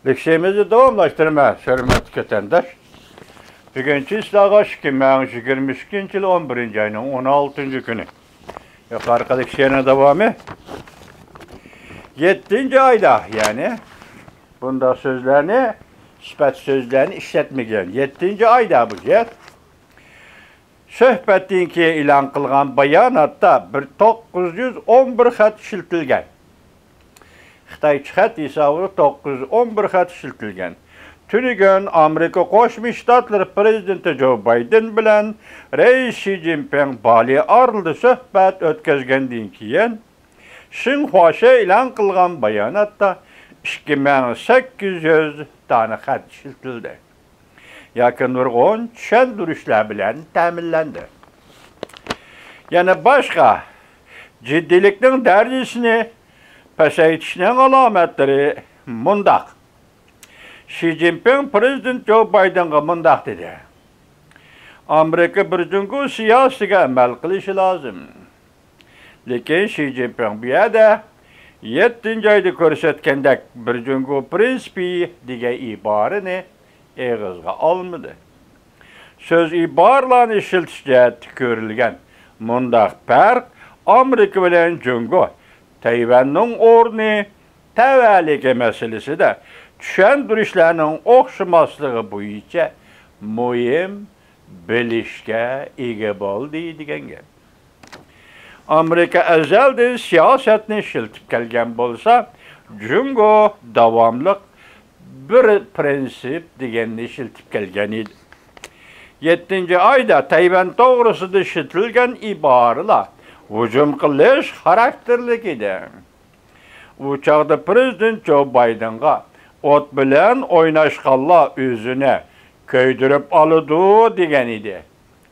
Lüksemizi davamlaştırma, hürmetli kötendaş. Bugünkü islahaş 2022 yıl 11. ayının 16. günü. Yukarı lüksiyene devamı. 7. ayda yani bunda sözlerini, sifat sözlerini işletmegen. 7. ayda bu jet. Söhbettinki ilan kılgan bayanatda 911 xat işletilgen. Xitayçı xat hesabı 911 xat işletilgen. Tünügün Amerika Qoşmuş Ştatları Prezidenti Joe Biden bilen Reis Xi Jinping Bali arıldı söhbet ötközgenden keyin Şinhuaşa ilan kılgan bayanatda 2800 tane xat işletildi. Yakın nurgun düşendürüşler bilen təminlendi. Yani başka ciddilikten derecesini pesayitişinin alametleri mundaq. Xi Jinping Prezident Joe Biden'a mundaq dedi. Amerika bir cüngü siyasiga amal qilishi lazım. Lekin Xi Jinping bu yerda 7. ayda ko'rsatgandek bir cüngü prinsipi degan iborani eğizga almadı. Söz ibarlarını işiltişte tükürülgen mundaq fark Amerika bilen cüngü Tayvan'ın orni təvəlliki meselesi de düşendürüşlerinin oxşamaslığı boyunca mühim bilişke ege boldu degan gap. Amerika ezelden siyasetini işiltip kelgen bolsa cüngü davamlıq bir prensip degenini işiltip kelgen idi. 7. ayda Tayvan toğrusida işitilgen ibarılar hücum qilish xarakterlik idi. Bu çağda Prezident Joe Biden'a ot bilen oynaşqanlar özüne köydürüp alıdı degen idi.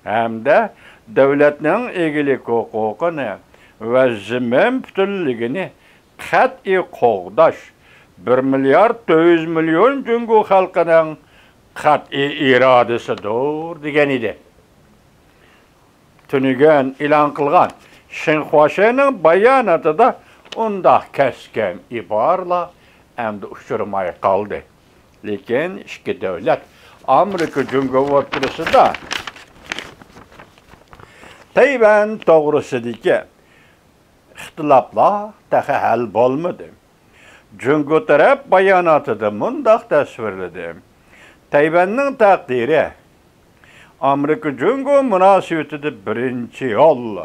Hem de devletinin egilik hukukunu ve zimmen bütünlüğünü qat'i qoğdaş 1 milyar 400 milyon cüngü halkının qat'i iradesidir degen idi. Tünügün ilan kılgan Şinhuaşa'nın bayanatı undaq kesken ibarla hem de uçurmay kaldı. Lekin iki devlet Amerika cüngü ortasında Tayvan toğrusudaki ixtilaflar dahi hal bolmadı. Cüngü taraf bayanatıda mundaq tasvirledi. Tayvan'ın takdiri Amerika cüngü münasebetide birinci yol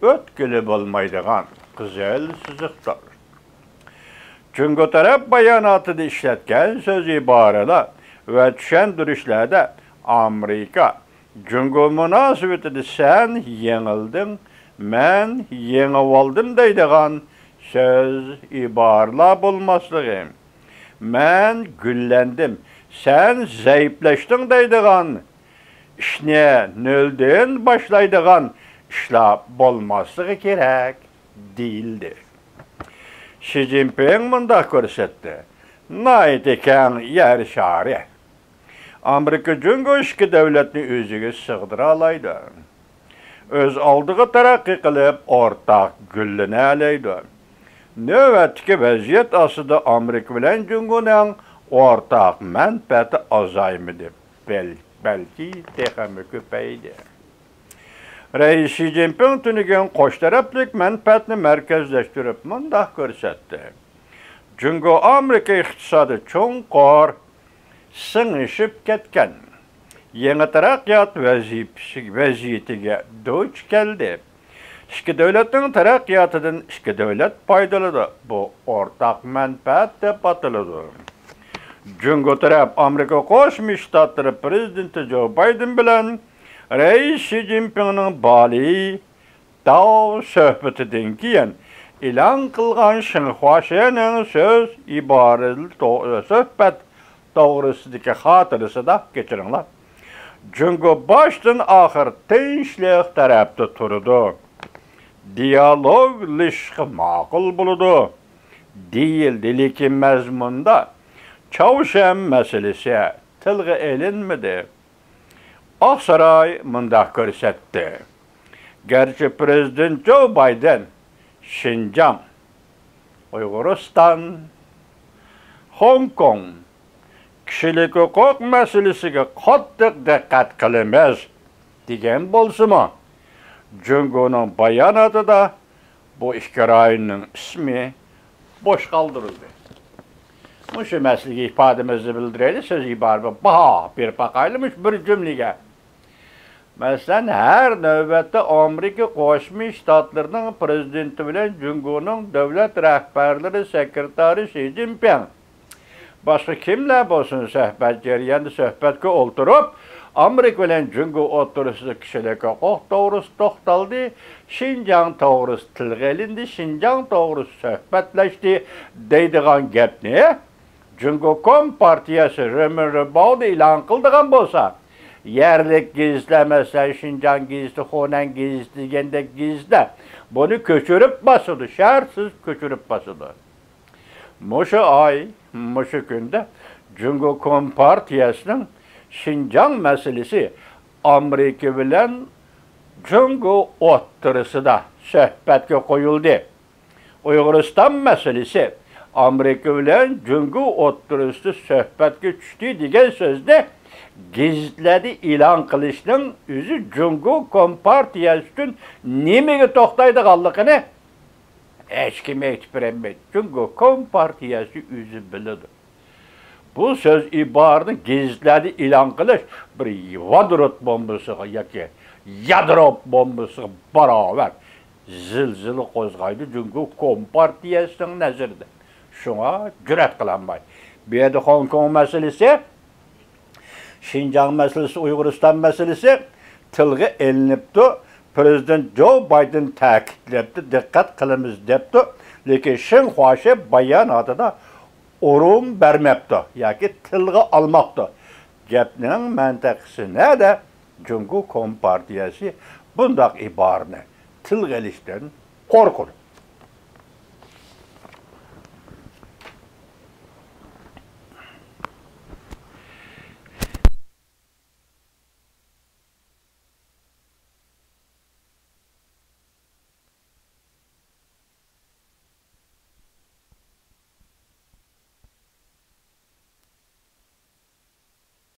ötkülü bolmaydigan güzel sızıqlar. Cüngü taraf bayanatıda işletken söz ibareler ve düşendürüşlerde Amerika cüngü münasebetide sen yenildin, men yenivaldım deydigan söz ibareler bulmaslığı. Men güllendim, sen zayıflaştın deydigan işine nölden başlaydigan işler bolmaslığı gerek değildi. Xi Jinping mundaq ko'rsatdi. Nayt keng yer şari. Amerika cüngü iki devletni özüge sığdıra alaydı. Öz aldığı terakki qilib ortaq güllene alaydı. Növətki vaziyet aslında Amerika bilen cüngünün ortaq mənfəti azaymıdı. Belki texemi köpeydi. Reis Xi Jinping tünügen qoş taraflik mənfətini merkezleştirip mundaq ko'rsatdi. Cüngü Amerika iqtisadi cho'nqur singishib ketgan. Yangi taraqqiyot vaziyatiga duch keldi. İki devletin taraqqiyotidan iki devlet foydaladi. Bu ortaq mənfət deb ataladi. Cüngü taraf Amerika Qo'shma Shtatlari Prezidenti Joe Biden bilan Reis Xi Jinping'nin Bali dağ söhbetinden keyin ilan kılgan Şinhuaşa'nın söz ibareli söhbet doğrusudaki hatırısı da geçirinler. Cüngü baştan ahir tinçlik tarafta turdu. Diyalog ilişki makul buludu. Değildi, lekin mezmunda Çavuşen meselesi tilga elinmedi. Aksaray mundaq ko'rsatdi. Gerçi Prezident Joe Biden Şinjan, Uyg'uriston, Hong Kong kishilik huquq masalasiga qattiq diqqat qilamiz degan bo'lsa-mu, Jungo'ning bayonotida bu ikki rayonning ismi boş qoldirildi. Mushu masalaga ifodamizni bildiraylik, so'z iborat baho berib baqaylik bir jumlaga. Masalan, her növbette Amerika Qo'shma Shtatlarining prezidenti bilan Jungo'ning davlat rahbarlari sekretari Xi Jinping boshqa kimlar bo'lsin suhbat jarayonida suhbatga o'ltirib, Amerika bilan Jungo o'rtasida kishilik huquq to'g'risida to'xtaldi, Xinjiang to'g'risida tilga ilindi, Xinjiang to'g'risida suhbatlashdi deydigan gapni Jungo Kompartiyasi Römerbao'da e'lon qildigan bo'lsa, yerlik gizler mesela Şincan gizli, Honan gizli degandek gizli bunu köçürüp basıdı, şartsız köçürüp basıdı. Muşu ay, muşu günde Jungo Kompartiyasının Şincan meselesi Amerika bilen Jungo o'rtasida da söhbetke koyuldu. Uyg'uriston meselesi Amerika bilen Jungo o'rtasida söhbetke düştü degan so'zni gizledi e'lon qilishning o'zi Jungo Kompartiyasi uchun nimaga to'xtaydiganligini hech kim aytib bermaydi. Jungo Kompartiyasi o'zi biladi. Bu so'z iboratni gizledi e'lon qilish bir vodorod bombasiga yoki yadro bombasiga barobar zilzila qo'zg'aydi Jungo Kompartiyasining nazarida. Shunga jur'at qilolmaydi. Bu yerda Hong Kong masalasi, Şinjan meselesi, Uyg'uriston meselesi tilga ilinibdi. Prezident Joe Biden ta'kidlabdi, diqqat qilamiz debdi. Lekin Shinhua bayonotida o'rin bermabdi yoki tilga olmoqdi. Gapning mantiqisi nada? Jungo Kompartiyasi bundaq iborani tilga ilishdan qo'rqadi.